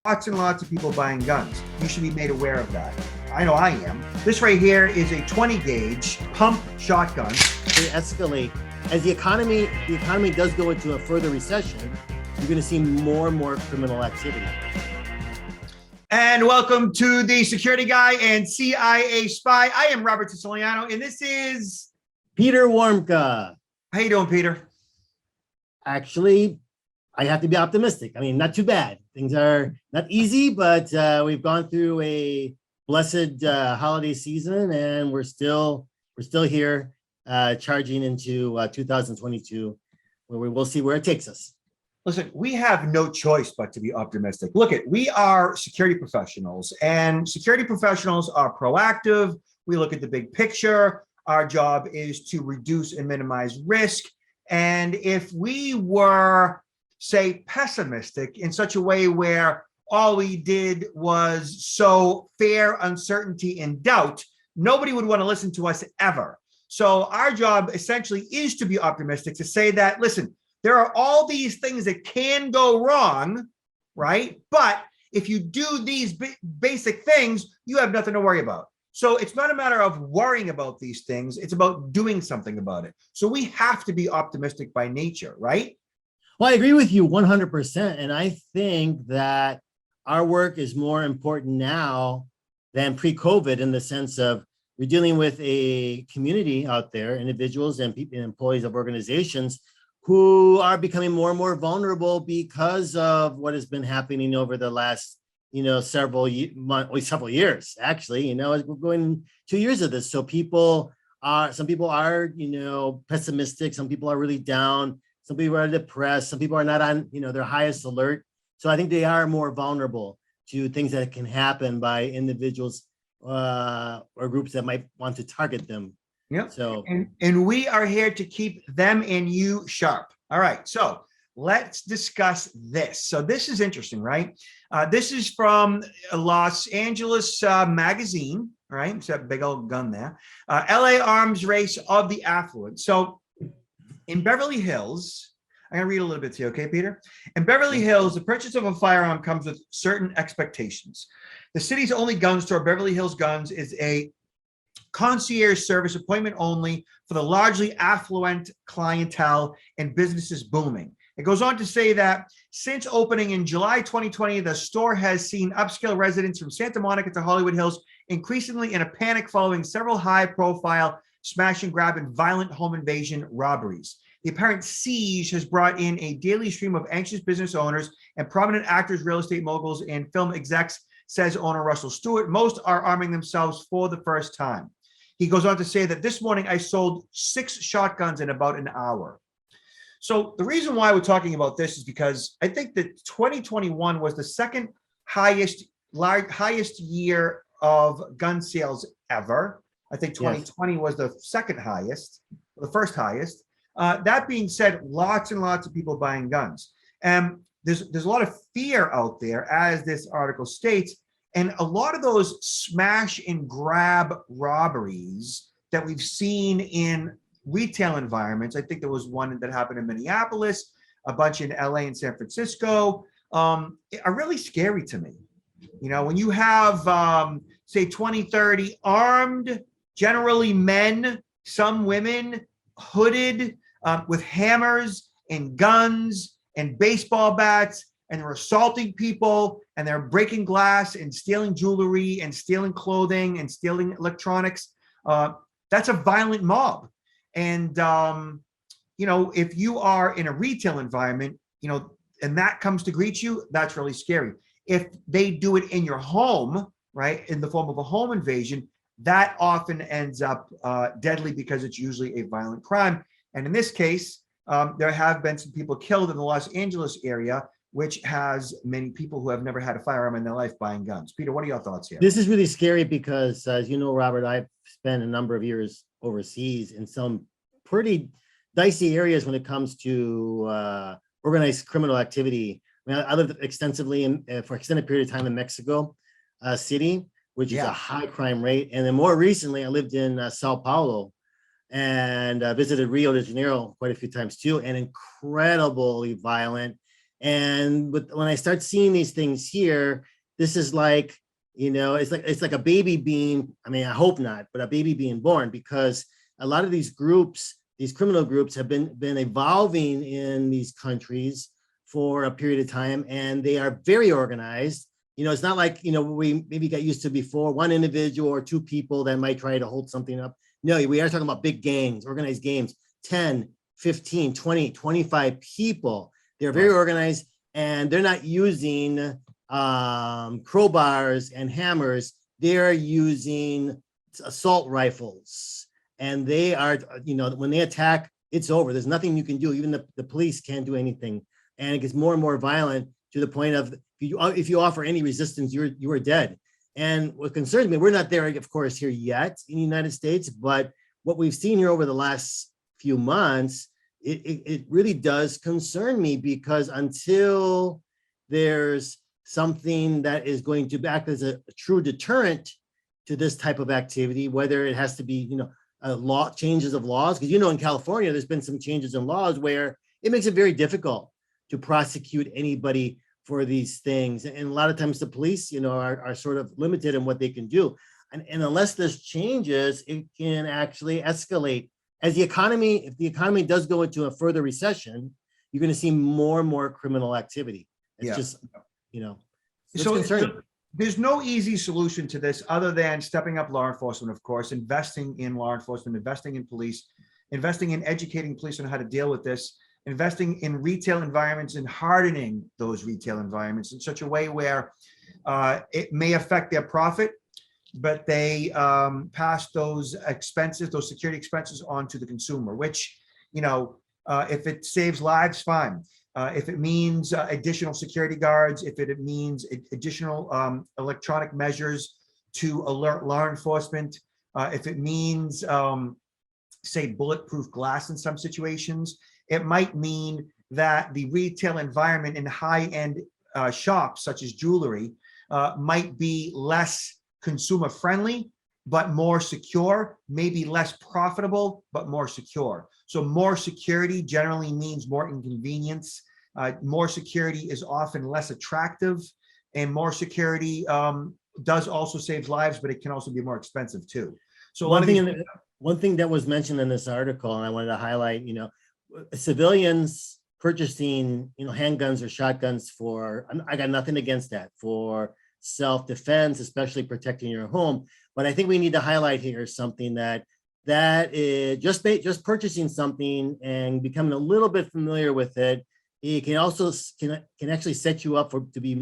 lots and lots of people buying guns. You should be made aware of that. I know I am. This right here is a 20 gauge pump shotgun. They escalate as the economy does go into a further recession. You're going to see more and more criminal activity. And welcome to the Security Guy and CIA Spy. I am Robert Siciliano, and this is Peter Warmka. How you doing, Peter? Actually, I have to be optimistic. I mean, not too bad. Things are not easy, but we've gone through a blessed holiday season, and we're still here, charging into 2022, where we will see where it takes us. Listen, we have no choice but to be optimistic. Look, we are security professionals, and security professionals are proactive. We look at the big picture. Our job is to reduce and minimize risk. And if we were, say, pessimistic in such a way where all we did was sow fear, uncertainty, and doubt, nobody would want to listen to us ever. So our job essentially is to be optimistic, to say that, listen, there are all these things that can go wrong, right? But if you do these basic things, you have nothing to worry about. So it's not a matter of worrying about these things. It's about doing something about it. So we have to be optimistic by nature, right? Well, I agree with you 100%. And I think that our work is more important now than pre-COVID, in the sense of we're dealing with a community out there, individuals and people, employees of organizations who are becoming more and more vulnerable because of what has been happening over the last, several years, actually. We're going 2 years of this. So some people are, pessimistic. Some people are really down. Some people are depressed. Some people are not on, their highest alert. So I think they are more vulnerable to things that can happen by individuals or groups that might want to target them. Yeah. So and we are here to keep them and you sharp. All right. So let's discuss this. So this is interesting, right? This is from Los Angeles magazine. All right. It's that big old gun there. LA arms race of the affluent. So in Beverly Hills, I'm going to read a little bit to you. Okay, Peter? In Beverly Hills, the purchase of a firearm comes with certain expectations. The city's only gun store, Beverly Hills Guns, is a concierge service, appointment only, for the largely affluent clientele and businesses booming. It goes on to say that since opening in July 2020, the store has seen upscale residents from Santa Monica to Hollywood Hills increasingly in a panic following several high-profile smash and grab and violent home invasion robberies. The apparent siege has brought in a daily stream of anxious business owners and prominent actors, real estate moguls, and film execs, says owner Russell Stewart. Most are arming themselves for the first time. He goes on to say that this morning I sold 6 shotguns in about an hour. So the reason why we're talking about this is because I think that 2021 was the second highest year of gun sales ever. I think 2020 was the second highest, the first highest. That being said, lots and lots of people buying guns. And there's a lot of fear out there, as this article states. And a lot of those smash and grab robberies that we've seen in retail environments, I think there was one that happened in Minneapolis, a bunch in LA and San Francisco, are really scary to me. When you have, say, 20, 30 armed, generally men, some women, hooded, with hammers and guns and baseball bats, and they're assaulting people, and they're breaking glass and stealing jewelry and stealing clothing and stealing electronics. That's a violent mob. And, if you are in a retail environment, and that comes to greet you, that's really scary. If they do it in your home, right, in the form of a home invasion, that often ends up deadly, because it's usually a violent crime. And in this case, there have been some people killed in the Los Angeles area, which has many people who have never had a firearm in their life buying guns. Peter, what are your thoughts here? This is really scary because, as you know, Robert, I've spent a number of years overseas in some pretty dicey areas when it comes to organized criminal activity. I mean, I lived extensively for extended period of time in Mexico City, which is a high crime rate. And then more recently, I lived in Sao Paulo and visited Rio de Janeiro quite a few times too, and incredibly violent And when I start seeing these things here, this is like, it's like a baby being, I mean, I hope not, but a baby being born, because a lot of these groups, these criminal groups have been evolving in these countries for a period of time, and they are very organized. It's not like, we maybe got used to before, one individual or two people that might try to hold something up. No, we are talking about big gangs, organized games, 10, 15, 20, 25 people. They're very organized, and they're not using crowbars and hammers. They're using assault rifles, and they are, when they attack, it's over. There's nothing you can do. Even the police can't do anything, and it gets more and more violent to the point of if you offer any resistance, you are dead. And what concerns me, we're not there, of course, here yet in the United States, but what we've seen here over the last few months, it really does concern me, because until there's something that is going to act as a true deterrent to this type of activity, whether it has to be, changes of laws, because in California, there's been some changes in laws where it makes it very difficult to prosecute anybody for these things. And a lot of times the police, are sort of limited in what they can do. And unless this changes, it can actually escalate. If the economy does go into a further recession, you're going to see more and more criminal activity. It's just, it's concerning. There's no easy solution to this other than stepping up law enforcement, of course, investing in law enforcement, investing in police, investing in educating police on how to deal with this, investing in retail environments and hardening those retail environments in such a way where it may affect their profit, but they pass those expenses, those security expenses on to the consumer, which, if it saves lives, fine. If it means additional security guards, if it means additional electronic measures to alert law enforcement, if it means, say, bulletproof glass in some situations, it might mean that the retail environment in high-end shops, such as jewelry, might be less consumer friendly, but more secure, maybe less profitable, but more secure. So more security generally means more inconvenience. More security is often less attractive, and more security does also save lives, but it can also be more expensive too. So one thing that was mentioned in this article, and I wanted to highlight, civilians purchasing, handguns or shotguns I got nothing against that, for self-defense, especially protecting your home. But I think we need to highlight here something that is just purchasing something and becoming a little bit familiar with it. It can also can actually set you up to be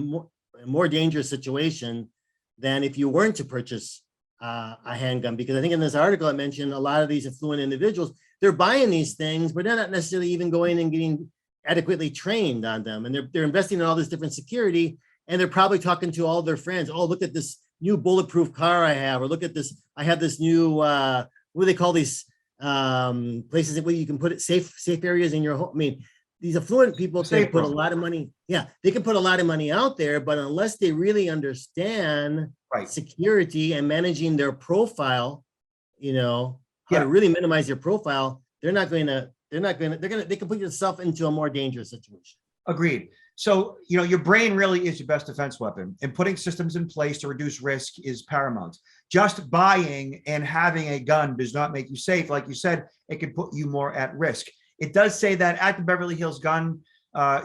a more dangerous situation than if you weren't to purchase a handgun. Because I think in this article I mentioned a lot of these affluent individuals, they're buying these things, but they're not necessarily even going and getting adequately trained on them, and they're investing in all this different security. And they're probably talking to all their friends. Oh, look at this new bulletproof car I have, or look at this, I have this new, what do they call these places where you can put it, safe areas in your home. I mean, these affluent people can put a lot of money. Yeah, they can put a lot of money out there, but unless they really understand security and managing their profile, how to really minimize your profile, they can put yourself into a more dangerous situation. Agreed. So, your brain really is your best defense weapon, and putting systems in place to reduce risk is paramount. Just buying and having a gun does not make you safe. Like you said, it could put you more at risk. It does say that at the Beverly Hills gun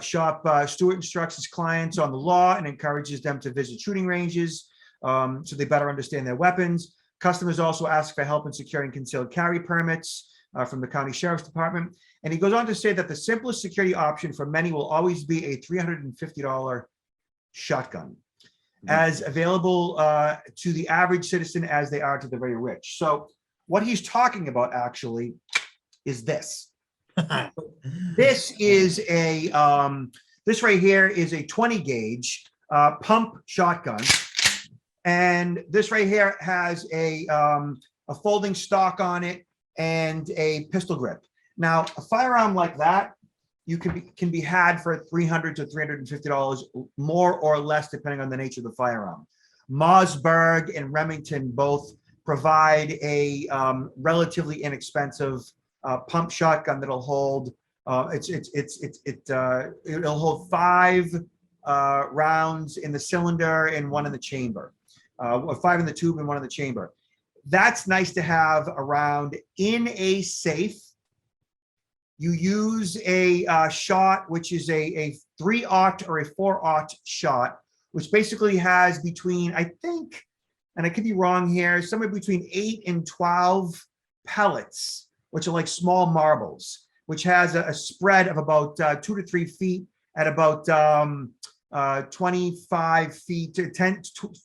shop, Stewart instructs his clients on the law and encourages them to visit shooting ranges so they better understand their weapons. Customers also ask for help in securing concealed carry permits from the county sheriff's department. And he goes on to say that the simplest security option for many will always be a $350 shotgun, as available to the average citizen as they are to the very rich. So what he's talking about actually is this. This is this right here is a 20 gauge pump shotgun. And this right here has a folding stock on it and a pistol grip. Now, a firearm like that, can be had for $300 to $350, more or less, depending on the nature of the firearm. Mossberg and Remington both provide a relatively inexpensive pump shotgun that'll hold It'll hold 5 rounds in the cylinder and 1 in the chamber, 5 in the tube and 1 in the chamber. That's nice to have around in a safe. You use a shot, which is a 3/0 or a 4/0 shot, which basically has between, I think, and I could be wrong here, somewhere between 8 and 12 pellets, which are like small marbles, which has a spread of about 2 to 3 feet at about 25 feet to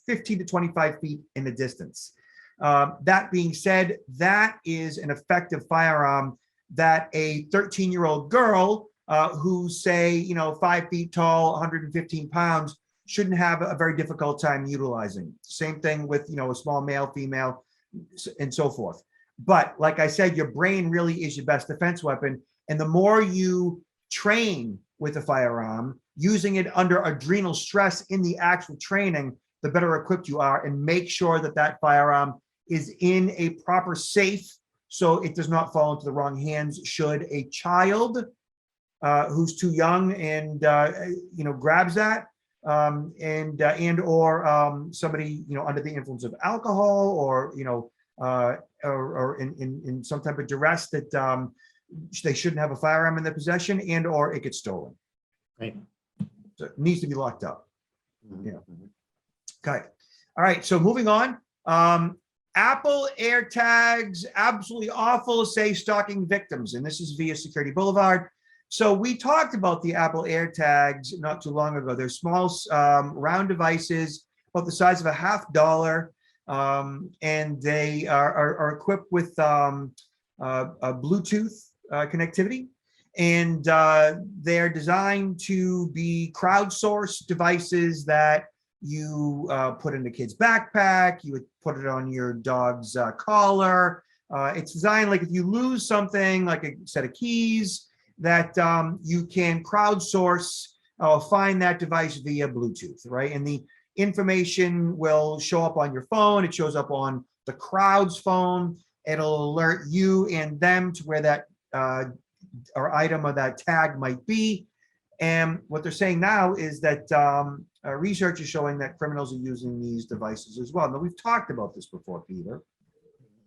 15 to 25 feet in the distance. That being said, that is an effective firearm that a 13-year-old girl who's, say, 5 feet tall, 115 pounds, shouldn't have a very difficult time utilizing. Same thing with, a small male, female, and so forth. But like I said, your brain really is your best defense weapon. And the more you train with a firearm, using it under adrenal stress in the actual training, the better equipped you are. And make sure that that firearm is in a proper safe so it does not fall into the wrong hands should a child who's too young and grabs that, and or somebody under the influence of alcohol or or in some type of duress that they shouldn't have a firearm in their possession, and or it gets stolen. Right. So it needs to be locked up. Okay. All right. So moving on. Apple AirTags, absolutely awful, say stalking victims. And this is via Security Boulevard. So we talked about the Apple AirTags not too long ago. They're small, round devices, about the size of a $50, and they are equipped with a Bluetooth connectivity. And they're designed to be crowdsourced devices that you put in a kid's backpack, you would put it on your dog's collar. It's designed like if you lose something, like a set of keys, that you can crowdsource find that device via Bluetooth, right? And the information will show up on your phone. It shows up on the crowd's phone. It'll alert you and them to where that or item or that tag might be. And what they're saying now is that research is showing that criminals are using these devices as well. Now, we've talked about this before, Peter,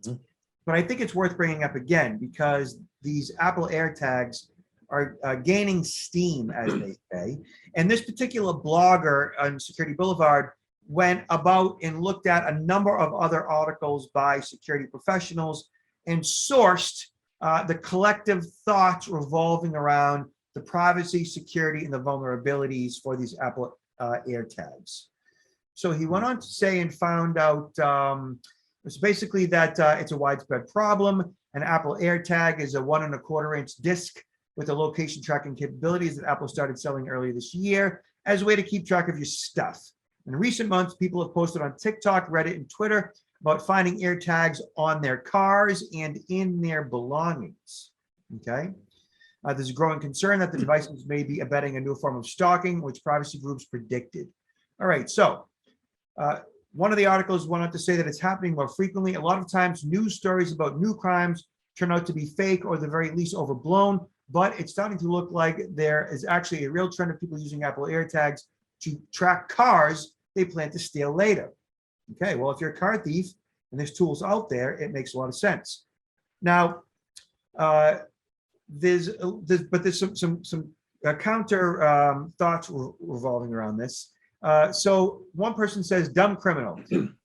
but I think it's worth bringing up again because these Apple AirTags are gaining steam, as they say. And this particular blogger on Security Boulevard went about and looked at a number of other articles by security professionals and sourced the collective thoughts revolving around the privacy, security, and the vulnerabilities for these Apple AirTags. So he went on to say and found out it's basically that it's a widespread problem. An Apple AirTag is a 1.25-inch disc with the location tracking capabilities that Apple started selling earlier this year as a way to keep track of your stuff. In recent months, people have posted on TikTok, Reddit, and Twitter about finding AirTags on their cars and in their belongings. Okay. There's a growing concern that the devices may be abetting a new form of stalking, which privacy groups predicted. All right, so one of the articles went on to say that it's happening more frequently. A lot of times news stories about new crimes turn out to be fake or at the very least overblown, but it's starting to look like there is actually a real trend of people using Apple AirTags to track cars they plan to steal later. Okay, well, if you're a car thief and there's tools out there, it makes a lot of sense. Now, there's some counter thoughts revolving around this. So one person says, dumb criminal.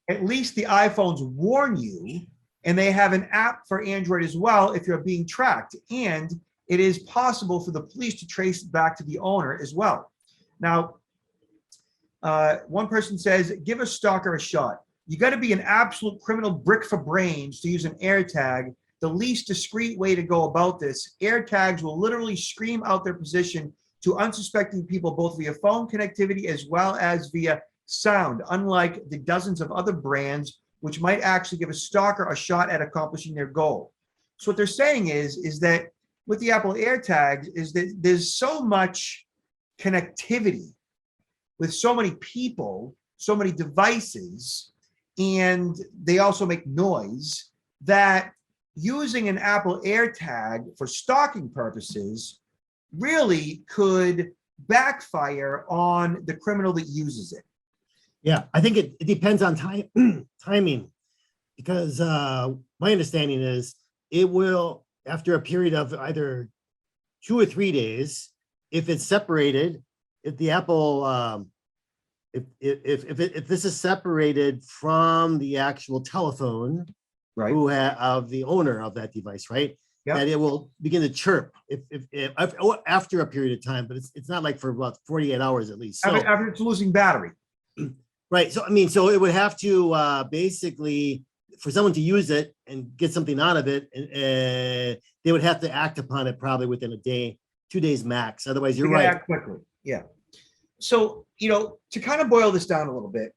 At least the iPhones warn you, and they have an app for Android as well if you're being tracked. And it is possible for the police to trace back to the owner as well. Now, one person says, give a stalker a shot. You got to be an absolute criminal brick for brains to use an AirTag. The least discreet way to go about this, AirTags will literally scream out their position to unsuspecting people, both via phone connectivity as well as via sound, unlike the dozens of other brands, which might actually give a stalker a shot at accomplishing their goal. So what they're saying is that with the Apple AirTags is that there's so much connectivity with so many people, so many devices, and they also make noise that using an Apple AirTag for stalking purposes really could backfire on the criminal that uses it. Yeah, I think it depends on timing, because my understanding is it will, after a period of either 2 or 3 days, if it's separated, if the Apple, if this is separated from the actual telephone Right. of the owner of that device, right? Yeah. That it will begin to chirp if after a period of time, but it's not like for about 48 hours at least. So After it's losing battery. right. So I mean, so it would have to basically, for someone to use it and get something out of it, they would have to act upon it probably within a day, 2 days max. Otherwise, you're You gotta right. act quickly. Yeah. So, to kind of boil this down a little bit,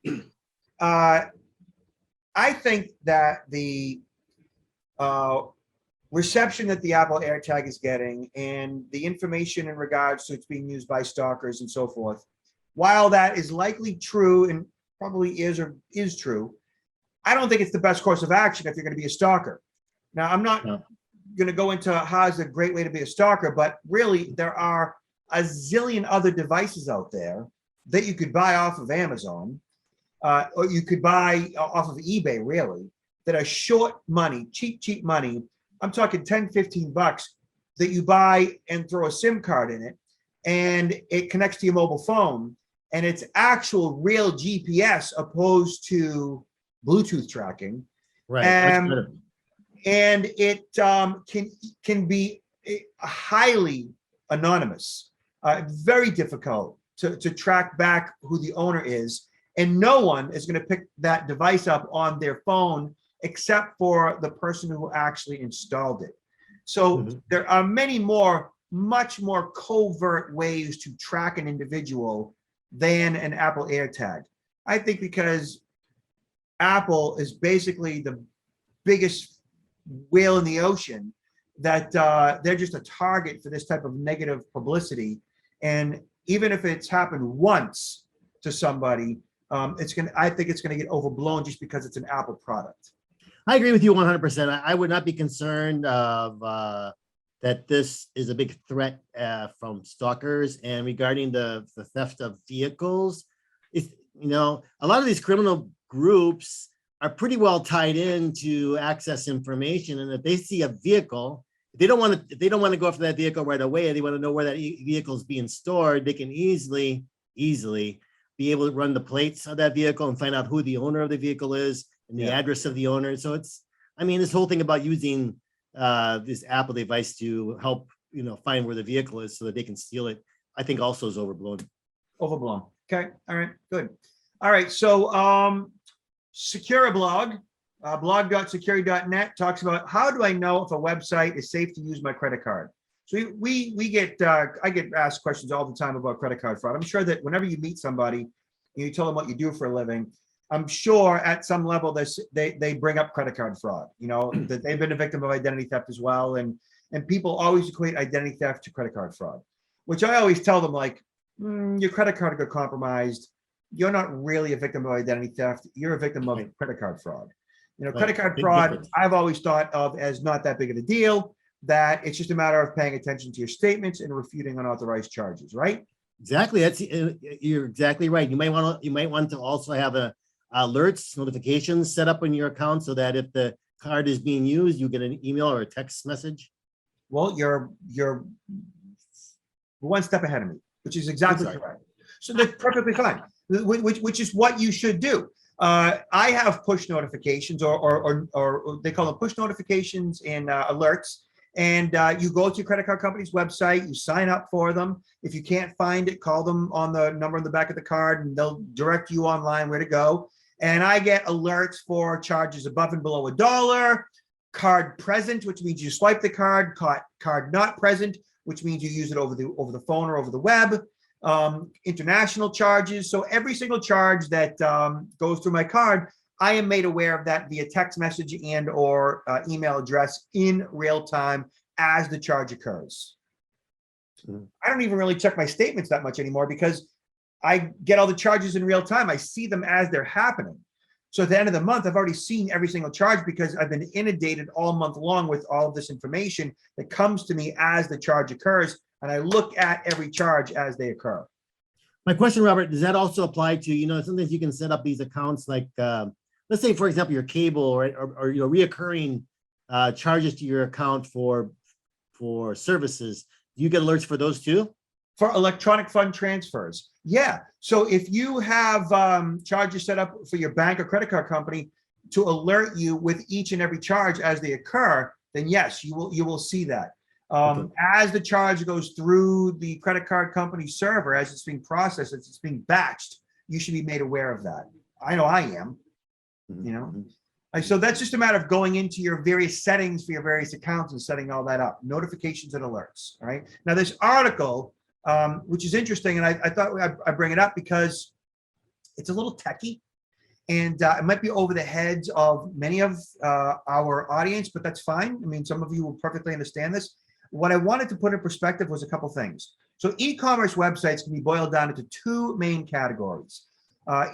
I think that the reception that the Apple AirTag is getting and the information in regards to it's being used by stalkers and so forth, while that is likely true and probably is true, I don't think it's the best course of action if you're going to be a stalker. Now, I'm not going to go into how it's a great way to be a stalker, but really there are a zillion other devices out there that you could buy off of Amazon, or you could buy off of eBay, really, that are short money, cheap money. I'm talking 10, 15 bucks that you buy and throw a SIM card in it, and it connects to your mobile phone, and it's actual real GPS opposed to Bluetooth tracking. Right. And it can be highly anonymous, very difficult to track back who the owner is. And no one is going to pick that device up on their phone except for the person who actually installed it. So there are much more covert ways to track an individual than an Apple AirTag. I think because Apple is basically the biggest whale in the ocean, that they're just a target for this type of negative publicity. And even if it's happened once to somebody, I think it's gonna get overblown just because it's an Apple product. I agree with you 100%. I would not be concerned of that this is a big threat from stalkers. And regarding the theft of vehicles, a lot of these criminal groups are pretty well tied in to access information. And if they see a vehicle, they don't want to go after that vehicle right away. They want to know where that vehicle is being stored. They can easily be able to run the plates of that vehicle and find out who the owner of the vehicle is and the address of the owner. So this whole thing about using this Apple device to help, find where the vehicle is so that they can steal it, I think also is overblown. Overblown. Okay. All right. Good. All right. So, Securablog, blog.security.net talks about how do I know if a website is safe to use my credit card? So I get asked questions all the time about credit card fraud. I'm sure that whenever you meet somebody and you tell them what you do for a living, I'm sure at some level they bring up credit card fraud, that they've been a victim of identity theft as well. And people always equate identity theft to credit card fraud, which I always tell them, like, your credit card got compromised. You're not really a victim of identity theft. You're a victim of credit card fraud. Credit card fraud, I've always thought of as not that big of a deal, that it's just a matter of paying attention to your statements and refuting unauthorized charges, right? Exactly. You're exactly right. You might want to also have alerts, notifications set up on your account so that if the card is being used, you get an email or a text message. Well, you're one step ahead of me, which is exactly correct. So that's perfectly fine. Which is what you should do. I have push notifications, or they call them push notifications and alerts. And you go to your credit card company's website, you sign up for them. If you can't find it, call them on the number on the back of the card, and they'll direct you online where to go. And I get alerts for charges above and below $1, card present, which means you swipe the card, card not present, which means you use it over the phone or over the web. International charges. So every single charge that goes through my card, I am made aware of that via text message and or email address in real time as the charge occurs. I don't even really check my statements that much anymore because I get all the charges in real time. I see them as they're happening. So at the end of the month, I've already seen every single charge because I've been inundated all month long with all of this information that comes to me as the charge occurs, and I look at every charge as they occur. My question, Robert, does that also apply to, sometimes you can set up these accounts like, let's say, for example, your cable or reoccurring charges to your account for services. Do you get alerts for those too? For electronic fund transfers, yeah. So if you have charges set up for your bank or credit card company to alert you with each and every charge as they occur, then yes, you will see that. Okay. As the charge goes through the credit card company server, as it's being processed, as it's being batched, you should be made aware of that. I know I am. So that's just a matter of going into your various settings for your various accounts and setting all that up, notifications and alerts. All right. Now this article, which is interesting, and I thought I bring it up because it's a little techie, and it might be over the heads of many of our audience, but that's fine. I mean, some of you will perfectly understand this. What I wanted to put in perspective was a couple things. So e-commerce websites can be boiled down into two main categories.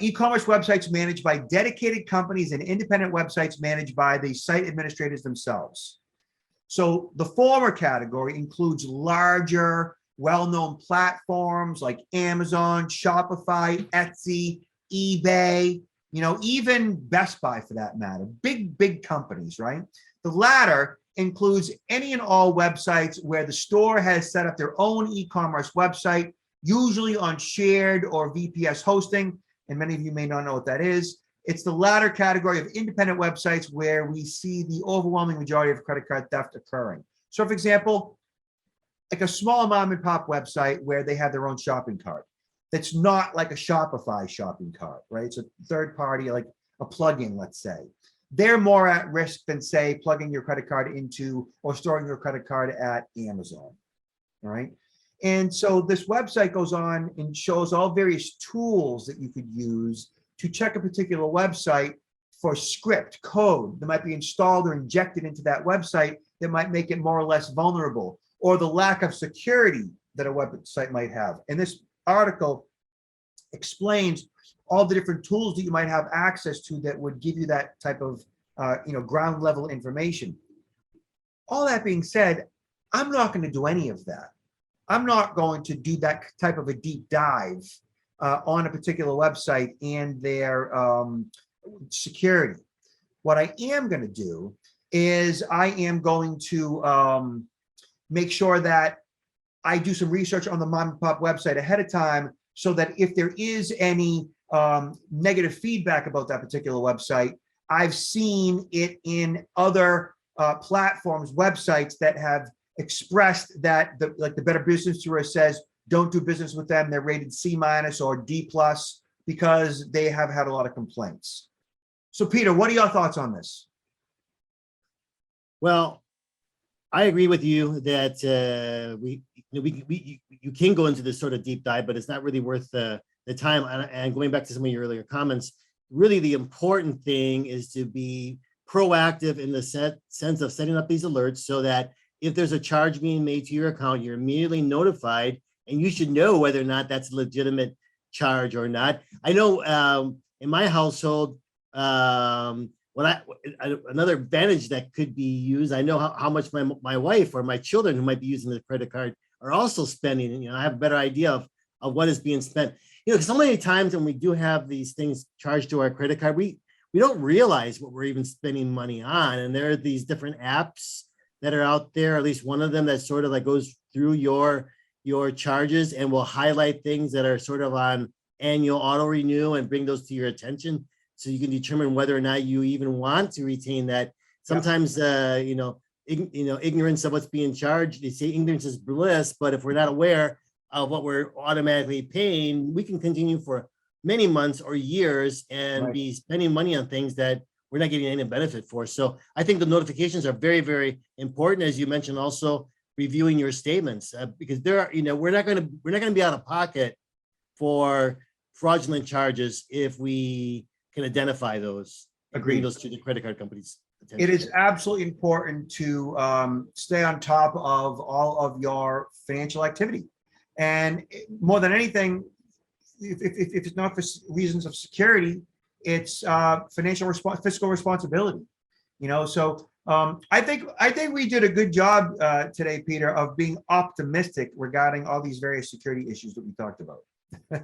E-commerce websites managed by dedicated companies and independent websites managed by the site administrators themselves. So the former category includes larger, well-known platforms like Amazon, Shopify, Etsy, eBay, even Best Buy for that matter, big companies, right? The latter includes any and all websites where the store has set up their own e-commerce website, usually on shared or VPS hosting, and many of you may not know what that is. It's the latter category of independent websites where we see the overwhelming majority of credit card theft occurring. So for example, like a small mom and pop website where they have their own shopping cart. That's not like a Shopify shopping cart, right? It's a third party, like a plugin, let's say. They're more at risk than, say, plugging your credit card into or storing your credit card at Amazon, all right? And so this website goes on and shows all various tools that you could use to check a particular website for script, code that might be installed or injected into that website that might make it more or less vulnerable, or the lack of security that a website might have. And this article explains all the different tools that you might have access to that would give you that type of ground level information. All that being said, I'm not going to do any of that. I'm not going to do that type of a deep dive on a particular website and their security. What I am going to do is I am going to make sure that I do some research on the mom and pop website ahead of time, so that if there is any negative feedback about that particular website, I've seen it in other platforms, websites that have expressed that the Better Business Bureau says, don't do business with them. They're rated C- or D+ because they have had a lot of complaints. So Peter, what are your thoughts on this? Well, I agree with you that you can go into this sort of deep dive, but it's not really worth the time. And going back to some of your earlier comments, really the important thing is to be proactive in the sense of setting up these alerts so that if there's a charge being made to your account, you're immediately notified, and you should know whether or not that's a legitimate charge or not. I know in my household, another advantage that could be used, I know how much my wife or my children who might be using the credit card are also spending, and I have a better idea of what is being spent. So many times when we do have these things charged to our credit card, we don't realize what we're even spending money on. And there are these different apps that are out there, at least one of them that sort of like goes through your charges and will highlight things that are sort of on annual auto renew and bring those to your attention, so you can determine whether or not you even want to retain that. Sometimes, ignorance of what's being charged, they say ignorance is bliss, but if we're not aware of what we're automatically paying, we can continue for many months or years and be spending money on things that we're not getting any benefit for. So I think the notifications are very, very important, as you mentioned, also reviewing your statements, because there are, we're not going to be out of pocket for fraudulent charges if we can identify those and bring those to the credit card companies' attention. It is absolutely important to stay on top of all of your financial activity. And more than anything, if it's not for reasons of security, it's fiscal responsibility. So I think we did a good job today, Peter, of being optimistic regarding all these various security issues that we talked about.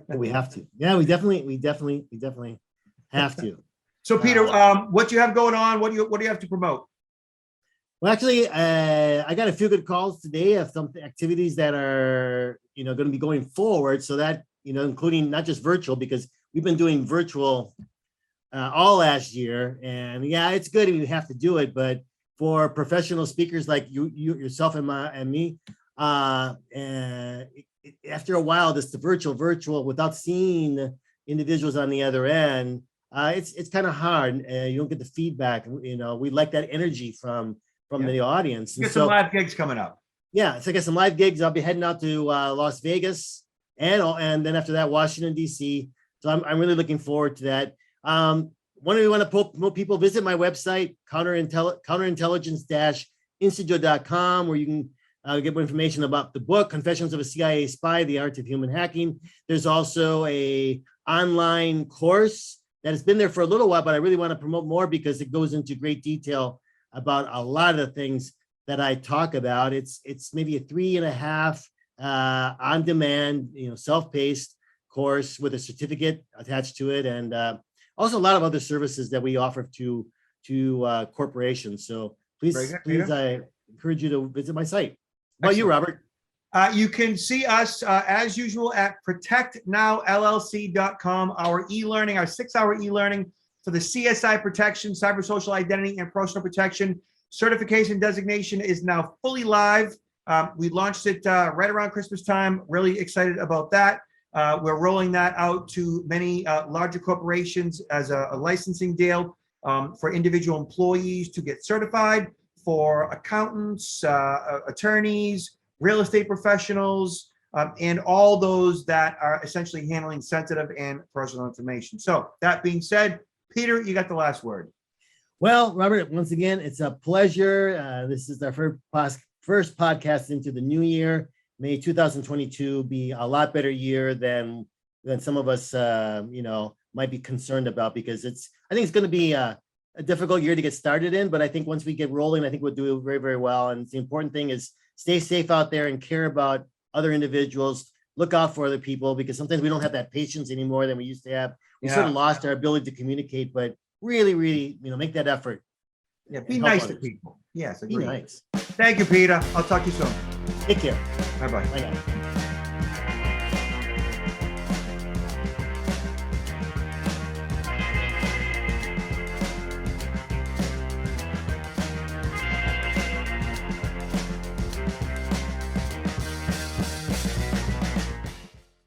We have to. Yeah, we definitely have to. So, Peter, what do you have going on? What do you have to promote? Well, actually, I got a few good calls today of some activities that are, going to be going forward. So that, including not just virtual, because we've been doing virtual all last year. And yeah, it's good if you have to do it. But for professional speakers like you yourself and me, after a while, the virtual without seeing individuals on the other end, it's kind of hard. You don't get the feedback. We like that energy from the audience. Get some live gigs coming up. Yeah, so I got some live gigs. I'll be heading out to Las Vegas and then after that, Washington, D.C. So I'm really looking forward to that. When we want to promote people, visit my website, counterintelligence-institute.com, where you can get more information about the book, Confessions of a CIA Spy, The Art of Human Hacking. There's also a online course that has been there for a little while, but I really want to promote more because it goes into great detail about a lot of the things that I talk about. It's maybe a 3.5 on-demand, self-paced course with a certificate attached to it, and also a lot of other services that we offer to corporations. So please, I encourage you to visit my site. How about you, Robert? You can see us as usual at protectnowllc.com, our e-learning, our 6-hour e-learning for the CSI protection, cyber social identity, and personal protection. Certification designation is now fully live. We launched it right around Christmas time. Really excited about that. We're rolling that out to many larger corporations as a licensing deal for individual employees to get certified, for accountants, attorneys, real estate professionals, and all those that are essentially handling sensitive and personal information. So that being said, Peter, you got the last word. Well, Robert, once again, it's a pleasure. This is our first podcast into the new year. May 2022 be a lot better year than some of us, might be concerned about, because I think it's going to be a difficult year to get started in. But I think once we get rolling, I think we'll do very, very well. And the important thing is stay safe out there and care about other individuals. Look out for other people, because sometimes we don't have that patience anymore than we used to have. We sort of lost our ability to communicate, but really, really, make that effort. Yeah, be nice to people. Yes, be nice. Thank you, Peter. I'll talk to you soon. Take care. Bye-bye. Bye now.